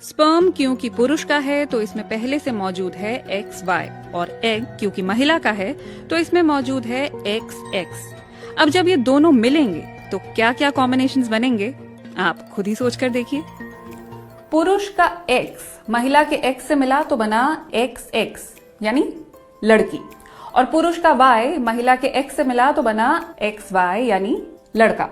Sperm क्योंकि पुरुष का है तो इसमें पहले से मौजूद है XY और एग क्योंकि महिला का है तो इसमें मौजूद है XX। अब जब ये दोनों मिलेंगे तो क्या क्या कॉम्बिनेशंस बनेंगे, आप खुद ही सोच कर देखिए। पुरुष का X महिला के X से मिला तो बना XX यानी लड़की, और पुरुष का Y महिला के X से मिला तो बना XY यानी लड़का।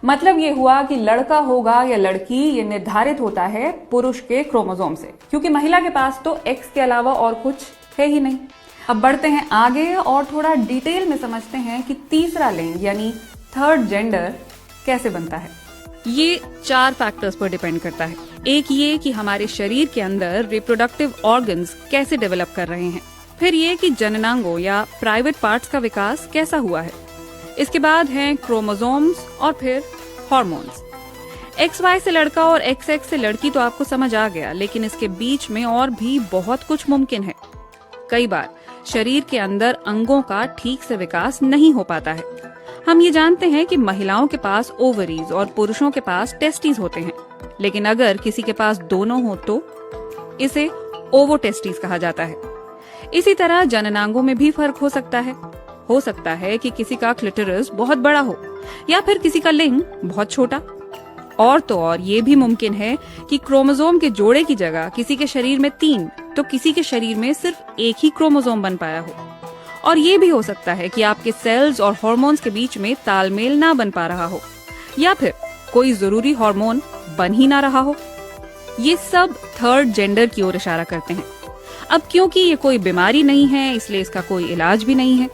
मतलब ये हुआ कि लड़का होगा या लड़की ये निर्धारित होता है पुरुष के क्रोमोसोम से, क्योंकि महिला के पास तो X के अलावा और कुछ है ही नहीं। अब बढ़ते हैं आगे और थोड़ा डिटेल में समझते हैं कि तीसरा लिंग यानी थर्ड जेंडर कैसे बनता है। ये 4 फैक्टर्स पर डिपेंड करता है। एक ये कि हमारे शरीर के अंदर रिप्रोडक्टिव ऑर्गन्स कैसे डेवलप कर रहे हैं, फिर ये कि जननांगों या प्राइवेट पार्ट्स का विकास कैसा हुआ है, इसके बाद हैं क्रोमोसोम्स और फिर हार्मोन्स। XY से लड़का और XX से लड़की तो आपको समझ आ गया, लेकिन इसके बीच में और भी बहुत कुछ मुमकिन है। कई बार शरीर के अंदर अंगों का ठीक से विकास नहीं हो पाता है। हम ये जानते हैं कि महिलाओं के पास ओवरीज और पुरुषों के पास टेस्टिस होते हैं, लेकिन अगर किसी के पास दोनों हो तो इसे ओवोटेस्टिस कहा जाता है। इसी तरह जननांगों में भी फर्क हो सकता है। हो सकता है कि किसी का क्लिटोरिस बहुत बड़ा हो या फिर किसी का लिंग बहुत छोटा। और तो और ये भी मुमकिन है कि क्रोमोसोम के जोड़े की जगह किसी के शरीर में 3 तो किसी के शरीर में सिर्फ एक ही क्रोमोसोम बन पाया हो। और ये भी हो सकता है कि आपके सेल्स और हार्मोन्स के बीच में तालमेल ना बन पा रहा हो, या फिर कोई जरूरी हार्मोन बन ही ना रहा हो। ये सब थर्ड जेंडर की ओर इशारा करते हैं। अब क्योंकि ये कोई बीमारी नहीं है, इसलिए इसका कोई इलाज भी नहीं है।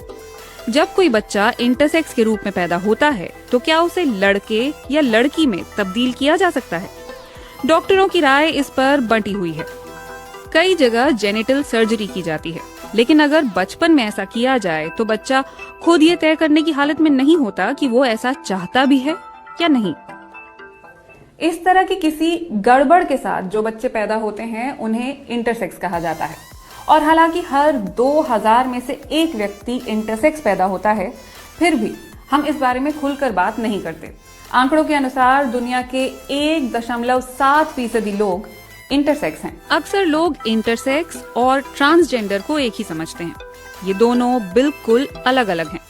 जब कोई बच्चा इंटरसेक्स के रूप में पैदा होता है तो क्या उसे लड़के या लड़की में तब्दील किया जा सकता है? डॉक्टरों की राय इस पर बंटी हुई है। कई जगह जेनिटल सर्जरी की जाती है, लेकिन अगर बचपन में ऐसा किया जाए तो बच्चा खुद ये तय करने की हालत में नहीं होता कि वो ऐसा चाहता भी है या नहीं। इस तरह की किसी गड़बड़ के साथ जो बच्चे पैदा होते हैं उन्हें इंटरसेक्स कहा जाता है। और हालांकि हर 2000 में से एक व्यक्ति इंटरसेक्स पैदा होता है, फिर भी हम इस बारे में खुलकर बात नहीं करते। आंकड़ों के अनुसार दुनिया के 1.7% लोग इंटरसेक्स हैं। अक्सर लोग इंटरसेक्स और ट्रांसजेंडर को एक ही समझते हैं। ये दोनों बिल्कुल अलग अलग हैं।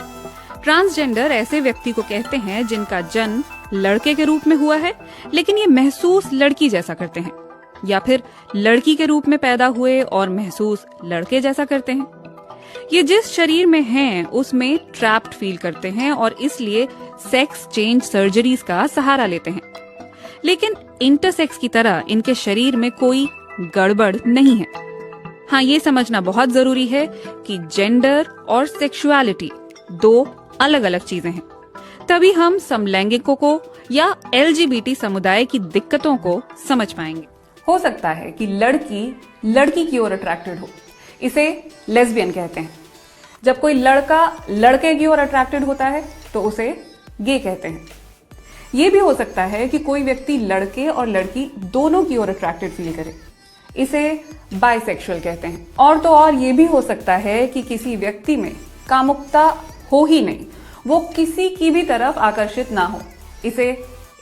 ट्रांसजेंडर ऐसे व्यक्ति को कहते हैं जिनका जन्म लड़के के रूप में हुआ है, लेकिन ये महसूस लड़की जैसा करते हैं, या फिर लड़की के रूप में पैदा हुए और महसूस लड़के जैसा करते हैं। ये जिस शरीर में हैं उसमें ट्रैप्ड फील करते हैं और इसलिए सेक्स चेंज सर्जरीज का सहारा लेते हैं। लेकिन इंटरसेक्स की तरह इनके शरीर में कोई गड़बड़ नहीं है। हाँ, ये समझना बहुत जरूरी है कि जेंडर और सेक्सुअलिटी 2 अलग अलग चीजें हैं। तभी हम समलैंगिकों को या LGBT समुदाय की दिक्कतों को समझ पाएंगे। हो सकता है कि लड़की लड़की की ओर अट्रैक्टेड हो, इसे लेस्बियन कहते हैं। जब कोई लड़का लड़के की ओर अट्रैक्टेड होता है तो उसे गे कहते हैं। यह भी हो सकता है कि कोई व्यक्ति लड़के और लड़की दोनों की ओर अट्रैक्टेड फील करे, इसे बाइसेक्सुअल कहते हैं। और तो और ये भी हो सकता है कि किसी व्यक्ति में कामुकता हो ही नहीं, वो किसी की भी तरफ आकर्षित ना हो, इसे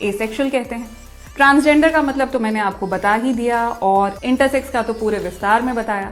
एसेक्सुअल कहते हैं। ट्रांसजेंडर का मतलब तो मैंने आपको बता ही दिया और इंटरसेक्स का तो पूरे विस्तार में बताया।